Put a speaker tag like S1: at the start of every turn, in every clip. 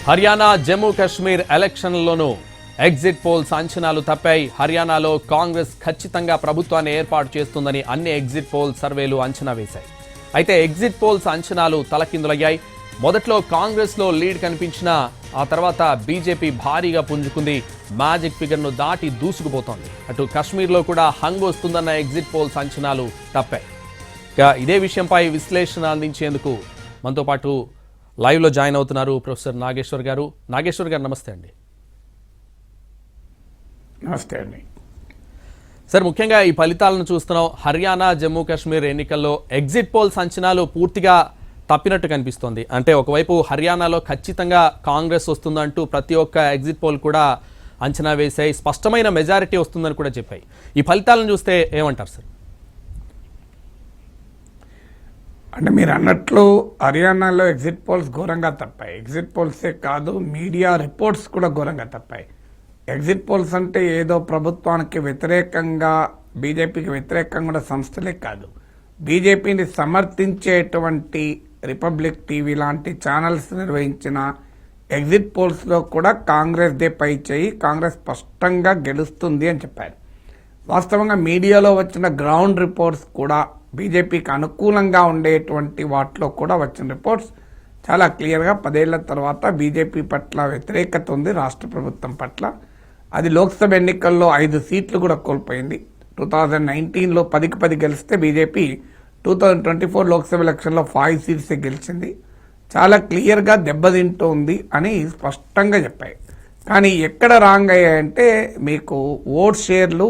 S1: Haryana Jammu Kashmir ఎలక్షన్లలోనూ exit polls అంచనాలు తప్పాయి. హర్యానాలో కాంగ్రెస్ ఖచ్చితంగా ప్రభుత్వాన్ని ఏర్పాటు చేస్తుందని అన్ని ఎగ్జిట్ పోల్ సర్వేలు అంచనా వేశాయి. అయితే ఎగ్జిట్ పోల్స్ అంచనాలు తలకిందులయ్యాయి. మొదట్లో కాంగ్రెస్లో లీడ్ కనిపించినా ఆ తర్వాత బీజేపీ భారీగా పుంజుకుంది. మ్యాజిక్ ఫిగర్ను దాటి దూసుకుపోతోంది. అటు కశ్మీర్లో కూడా హంగ్ వస్తుందన్న ఎగ్జిట్ పోల్స్ అంచనాలు తప్పాయి. ఇదే విషయంపై విశ్లేషణ అందించేందుకు మనతో పాటు లైవ్లో జాయిన్ అవుతున్నారు ప్రొఫెసర్ నాగేశ్వర్ గారు. నాగేశ్వర్ గారు నమస్తే అండి.
S2: నమస్తే అండి
S1: సార్, ముఖ్యంగా ఈ ఫలితాలను చూస్తున్నాం. హర్యానా జమ్మూ కాశ్మీర్ ఎన్నికల్లో ఎగ్జిట్ పోల్స్ అంచనాలు పూర్తిగా తప్పినట్టు కనిపిస్తోంది. అంటే ఒకవైపు హర్యానాలో ఖచ్చితంగా కాంగ్రెస్ వస్తుందంటూ ప్రతి ఒక్క ఎగ్జిట్ పోల్ కూడా అంచనా వేశాయి. స్పష్టమైన మెజారిటీ వస్తుందని కూడా చెప్పాయి. ఈ ఫలితాలను చూస్తే ఏమంటారు సార్?
S2: అంటే మీరు అన్నట్లు హర్యానాలో ఎగ్జిట్ పోల్స్ ఘోరంగా తప్పాయి. ఎగ్జిట్ పోల్సే కాదు, మీడియా రిపోర్ట్స్ కూడా ఘోరంగా తప్పాయి. ఎగ్జిట్ పోల్స్ అంటే ఏదో ప్రభుత్వానికి వ్యతిరేకంగా, బీజేపీకి వ్యతిరేకంగా ఉన్న సంస్థలే కాదు, బీజేపీని సమర్థించేటువంటి రిపబ్లిక్ టీవీ లాంటి ఛానల్స్ నిర్వహించిన ఎగ్జిట్ పోల్స్లో కూడా కాంగ్రెస్దే పై చేయి, కాంగ్రెస్ స్పష్టంగా గెలుస్తుంది అని చెప్పారు. వాస్తవంగా మీడియాలో వచ్చిన గ్రౌండ్ రిపోర్ట్స్ కూడా బీజేపీకి అనుకూలంగా ఉండేటువంటి వాటిలో కూడా వచ్చిన రిపోర్ట్స్ చాలా క్లియర్గా 10 ఏళ్ల తర్వాత బీజేపీ పట్ల వ్యతిరేకత ఉంది రాష్ట్ర ప్రభుత్వం పట్ల. అది లోక్సభ ఎన్నికల్లో 5 సీట్లు కూడా కోల్పోయింది. 2019లో 10కి 10 గెలిస్తే బీజేపీ 2024 లోక్సభ ఎలక్షన్లో 5 సీట్సే గెలిచింది. చాలా క్లియర్గా దెబ్బతింటోంది అని స్పష్టంగా చెప్పాయి. కానీ ఎక్కడ రాంగ్ అయ్యాయంటే మీకు ఓట్ షేర్లు,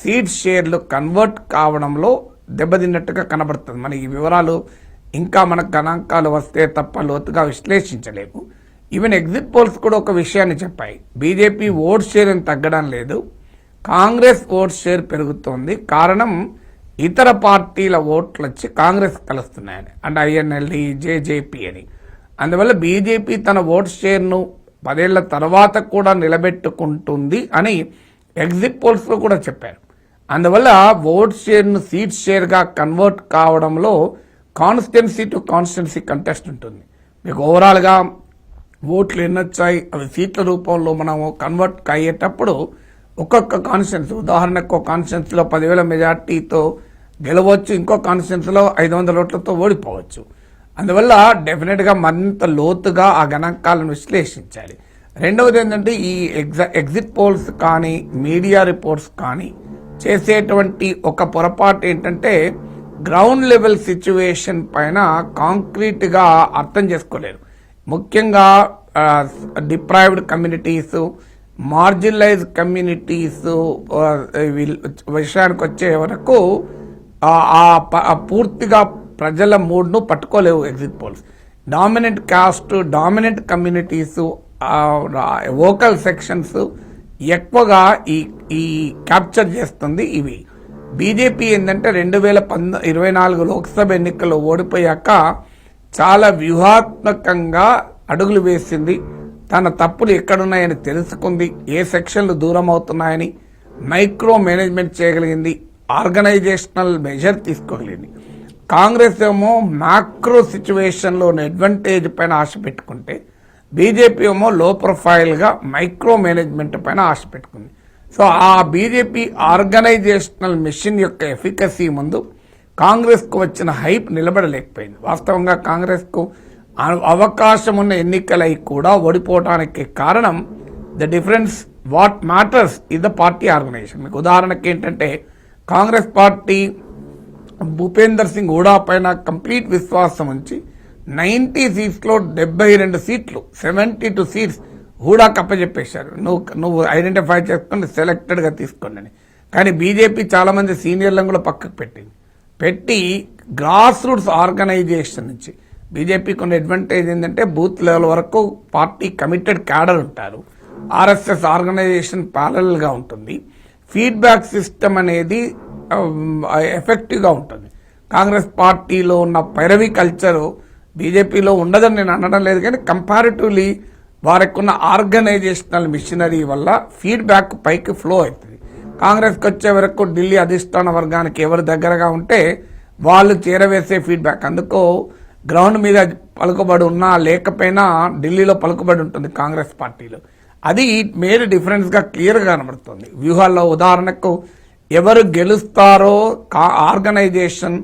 S2: సీట్ షేర్లు కన్వర్ట్ కావడంలో దెబ్బతిన్నట్టుగా కనబడుతుంది. మన ఈ వివరాలు ఇంకా మనకు గణాంకాలు వస్తే తప్ప లోతుగా విశ్లేషించలేము. ఈవెన్ ఎగ్జిట్ పోల్స్ కూడా ఒక విషయాన్ని చెప్పాయి. బీజేపీ ఓట్ షేర్ అని తగ్గడం లేదు, కాంగ్రెస్ ఓట్ షేర్ పెరుగుతోంది. కారణం ఇతర పార్టీల ఓట్లు వచ్చి కాంగ్రెస్ కలుస్తున్నాయని, అంటే ఐఎన్ఎల్డి, జేజేపీ అని. అందువల్ల బీజేపీ తన ఓట్ షేర్ను 10 ఏళ్ల తర్వాత కూడా నిలబెట్టుకుంటుంది అని ఎగ్జిట్ పోల్స్లో కూడా చెప్పారు. అందువల్ల ఓట్ షేర్ను సీట్ షేర్గా కన్వర్ట్ కావడంలో కాన్స్టిట్యున్సీ టు కాన్స్టిట్యున్సీ కంటెస్ట్ ఉంటుంది. మీకు ఓవరాల్గా ఓట్లు ఎన్నొచ్చాయి, అవి సీట్ల రూపంలో మనము కన్వర్ట్ అయ్యేటప్పుడు ఒక్కొక్క కాన్స్టిట్యున్సీ, ఉదాహరణకు ఒక కాన్స్టిట్యున్సీలో 10,000 మెజార్టీతో గెలవచ్చు, ఇంకో కాన్స్టిట్యున్సీలో 500 ఓట్లతో ఓడిపోవచ్చు. అందువల్ల డెఫినెట్గా మరింత లోతుగా ఆ గణాంకాలను విశ్లేషించాలి. రెండవది ఏంటంటే ఈ ఎగ్జిట్ పోల్స్ కానీ మీడియా రిపోర్ట్స్ కానీ చేసేటువంటి ఒక పొరపాటు ఏంటంటే గ్రౌండ్ లెవెల్ సిచ్యువేషన్ పైన కాంక్రీట్గా అర్థం చేసుకోలేరు. ముఖ్యంగా డిప్రైవ్డ్ కమ్యూనిటీస్, మార్జినలైజ్ కమ్యూనిటీస్ విషయానికి వచ్చే వరకు పూర్తిగా ప్రజల మూడ్ను పట్టుకోలేవు exit polls. Dominant caste, dominant communities, vocal sections ఎక్కువగా ఈ క్యాప్చర్ చేస్తుంది. ఇవి బీజేపీ ఏంటంటే 2024 లోక్సభ ఎన్నికల్లో ఓడిపోయాక చాలా వ్యూహాత్మకంగా అడుగులు వేసింది. తన తప్పులు ఎక్కడున్నాయని తెలుసుకుంది, ఏ సెక్షన్లు దూరం అవుతున్నాయని మైక్రో మేనేజ్మెంట్ చేయగలిగింది, ఆర్గనైజేషనల్ మెజర్ తీసుకోగలిగింది. కాంగ్రెస్ ఏమో మ్యాక్రో సిచ్యువేషన్లో అడ్వాంటేజ్ పైన ఆశ పెట్టుకుంటే బీజేపీ ఏమో లో ప్రొఫైల్గా మైక్రో మేనేజ్మెంట్ పైన ఆశ పెట్టుకుంది. సో ఆ బీజేపీ ఆర్గనైజేషనల్ మిషన్ యొక్క ఎఫికసీ ముందు కాంగ్రెస్కు వచ్చిన హైప్ నిలబడలేకపోయింది. వాస్తవంగా కాంగ్రెస్కు అవకాశం ఉన్న ఎన్నికలై కూడా ఓడిపోవడానికి కారణం the difference what matters is the party organization. మీకు ఉదాహరణకి ఏంటంటే కాంగ్రెస్ పార్టీ భూపేందర్ సింగ్ హూడా పైన కంప్లీట్ విశ్వాసం ఉంచి 90 సీట్స్లో 72 సీట్లు, 72 సీట్స్ హూడాకి అప్పచెప్పేశారు. నువ్వు ఐడెంటిఫై చేసుకుని సెలెక్టెడ్గా తీసుకోండి అని. కానీ బీజేపీ చాలామంది సీనియర్లను కూడా పక్కకు పెట్టి గ్రాస్ రూట్స్ ఆర్గనైజేషన్ నుంచి బీజేపీకి ఉన్న అడ్వాంటేజ్ ఏంటంటే బూత్ లెవెల్ వరకు పార్టీ కమిటెడ్ క్యాడర్ ఉంటారు. ఆర్ఎస్ఎస్ ఆర్గనైజేషన్ ప్యారలల్గా ఉంటుంది. ఫీడ్బ్యాక్ సిస్టమ్ అనేది ఎఫెక్టివ్గా ఉంటుంది. కాంగ్రెస్ పార్టీలో ఉన్న పైరవీ కల్చరు బీజేపీలో ఉండదని నేను అనడం లేదు, కానీ కంపారిటివ్లీ వారికి ఉన్న ఆర్గనైజేషనల్ మిషనరీ వల్ల ఫీడ్బ్యాక్ పైకి ఫ్లో అవుతుంది. కాంగ్రెస్కి వచ్చే వరకు ఢిల్లీ అధిష్టాన వర్గానికి ఎవరు దగ్గరగా ఉంటే వాళ్ళు చేరవేసే ఫీడ్బ్యాక్. అందుకో గ్రౌండ్ మీద పలుకుబడి ఉన్నా లేకపోయినా ఢిల్లీలో పలుకుబడి ఉంటుంది కాంగ్రెస్ పార్టీలో. అది మేడ్ డిఫరెన్స్గా క్లియర్గా కనబడుతుంది వ్యూహాల్లో. ఉదాహరణకు ఎవరు గెలుస్తారో ఆర్గనైజేషన్,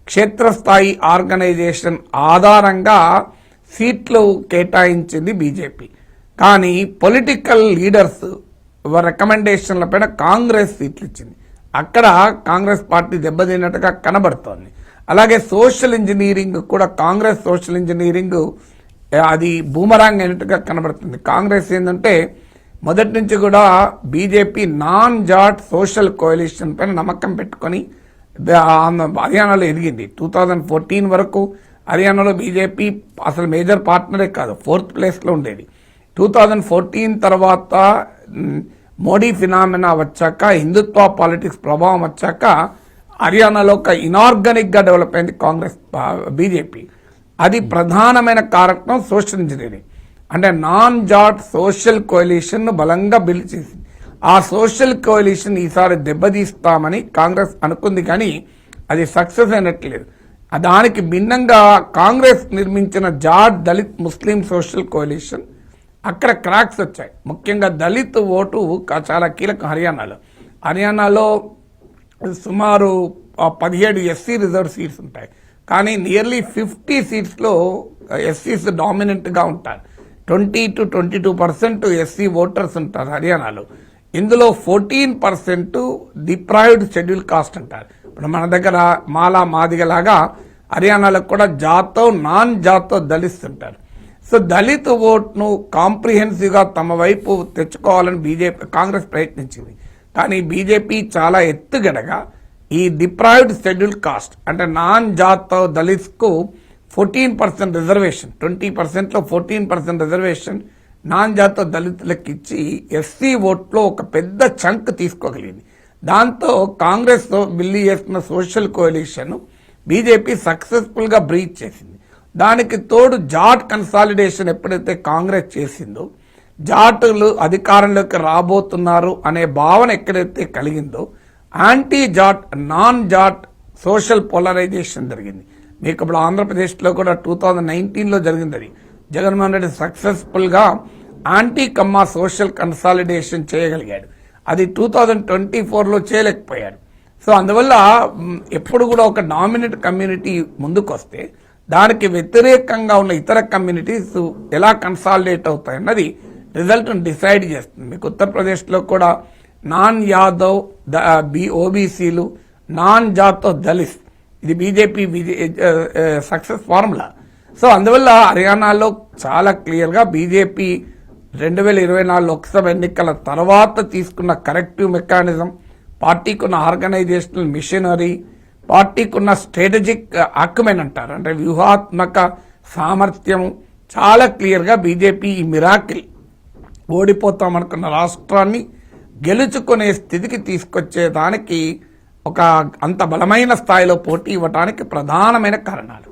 S2: క్షేత్రస్థాయి ఆర్గనైజేషన్ ఆధారంగా సీట్లు కేటాయించింది బీజేపీ. కానీ పొలిటికల్ లీడర్స్ రికమెండేషన్ల పైన కాంగ్రెస్ సీట్లు ఇచ్చింది. అక్కడ కాంగ్రెస్ పార్టీ దెబ్బతిన్నట్టుగా కనబడుతోంది. అలాగే సోషల్ ఇంజనీరింగ్ కూడా, కాంగ్రెస్ సోషల్ ఇంజనీరింగ్ అది బూమరాంగ్ అయినట్టుగా కనబడుతుంది. కాంగ్రెస్ ఏంటంటే మొదటి నుంచి కూడా బీజేపీ నాన్ జాట్ సోషల్ కోalition పైన నమ్మకం పెట్టుకొని హర్యానాలో ఎదిగింది. 2014 వరకు హర్యానాలో బీజేపీ అసలు మేజర్ పార్ట్నరే కాదు, 4th ప్లేస్లో ఉండేది. 2014 తర్వాత మోడీ ఫినామినా వచ్చాక, హిందుత్వ పాలిటిక్స్ ప్రభావం వచ్చాక హర్యానాలో ఒక ఇనార్గానిక్గా డెవలప్ అయింది కాంగ్రెస్ బీజేపీ. అది ప్రధానమైన కారణం సోషల్ ఇంజనీరింగ్. అంటే నాన్ జాట్ సోషల్ కోalition ను బలంగా బిల్డ్ చేసింది. ఆ సోషల్ కోalition ఈసారి దెబ్బతీస్తామని కాంగ్రెస్ అనుకుంది, కానీ అది సక్సెస్ అయినట్లేదు. దానికి భిన్నంగా కాంగ్రెస్ నిర్మించిన జాట్ దళిత్ ముస్లిం సోషల్ కోalition అక్కడ క్రాక్స్ వచ్చాయి. ముఖ్యంగా దళిత్ ఓటు చాలా కీలకం హర్యానాలో సుమారు 17 ఎస్సీ రిజర్వ్ సీట్స్ ఉంటాయి. కానీ నియర్లీ 50 సీట్స్లో ఎస్సీస్ డామినెంట్గా ఉంటారు. 20 to 22% ఎస్సీ ఓటర్స్ ఉంటారు హర్యానాలో. ఇందులో 14% డిప్రైవ్డ్ షెడ్యూల్ కాస్ట్ అంటారు. ఇప్పుడు మన దగ్గర మాలా మాదిగలాగా హర్యానాలో కూడా జాతో నాన్ జాతో దళిత్ ఉంటారు. సో దళిత్ ఓట్ను కాంప్రిహెన్సివ్గా తమ వైపు తెచ్చుకోవాలని కాంగ్రెస్ ప్రయత్నించింది. కానీ బీజేపీ చాలా ఎత్తుగడగా ఈ డిప్రైవ్డ్ షెడ్యూల్ కాస్ట్ అంటే నాన్ జాతో దళిత్స్కు 14% రిజర్వేషన్, 20%లో 14% రిజర్వేషన్ నాన్ జాతో దళితులకు ఇచ్చి ఎస్సీ ఓట్లో ఒక పెద్ద చంక్ తీసుకోగలిగింది. దాంతో కాంగ్రెస్ బిల్లు చేస్తున్న సోషల్ కోalition బీజేపీ సక్సెస్ఫుల్గా బ్రీచ్ చేసింది. దానికి తోడు జాట్ కన్సాలిడేషన్ ఎప్పుడైతే కాంగ్రెస్ చేసిందో, జాటులు అధికారంలోకి రాబోతున్నారు అనే భావన ఎక్కడైతే కలిగిందో, anti Jat non Jat social polarization జరిగింది. మీకు ఇప్పుడు ఆంధ్రప్రదేశ్లో కూడా 2019లో జరిగింది. అది జగన్మోహన్ రెడ్డి సక్సెస్ఫుల్గా యాంటీ కమ్మా సోషల్ కన్సాలిడేషన్ చేయగలిగాడు. అది 2024లో చేయలేకపోయాడు. సో అందువల్ల ఎప్పుడు కూడా ఒక డామినెంట్ కమ్యూనిటీ ముందుకు వస్తే దానికి వ్యతిరేకంగా ఉన్న ఇతర కమ్యూనిటీస్ ఎలా కన్సాలిడేట్ అవుతాయన్నది రిజల్ట్ను డిసైడ్ చేస్తుంది. మీకు ఉత్తరప్రదేశ్లో కూడా నాన్ యాదవ్ ఓబీసీలు, నాన్ జాతో దళిత్, ఇది బీజేపీ సక్సెస్ ఫార్ములా. సో అందువల్ల హర్యానాలో చాలా క్లియర్గా బీజేపీ 2024 లోక్సభ ఎన్నికల తర్వాత తీసుకున్న కరెక్టివ్ మెకానిజం, పార్టీకి ఉన్న ఆర్గనైజేషనల్ మిషనరీ, పార్టీకి ఉన్న స్ట్రాటజిక్ అక్యుమెన్ అంటారు, అంటే వ్యూహాత్మక సామర్థ్యం చాలా క్లియర్గా బీజేపీ ఈ మిరాకిల్ ఓడిపోతామనుకున్న రాష్ట్రాన్ని గెలుచుకునే స్థితికి తీసుకొచ్చేదానికి ఒక అంత బలమైన స్థాయిలో పోటీ ఇవ్వడానికి ప్రధానమైన కారణాలు.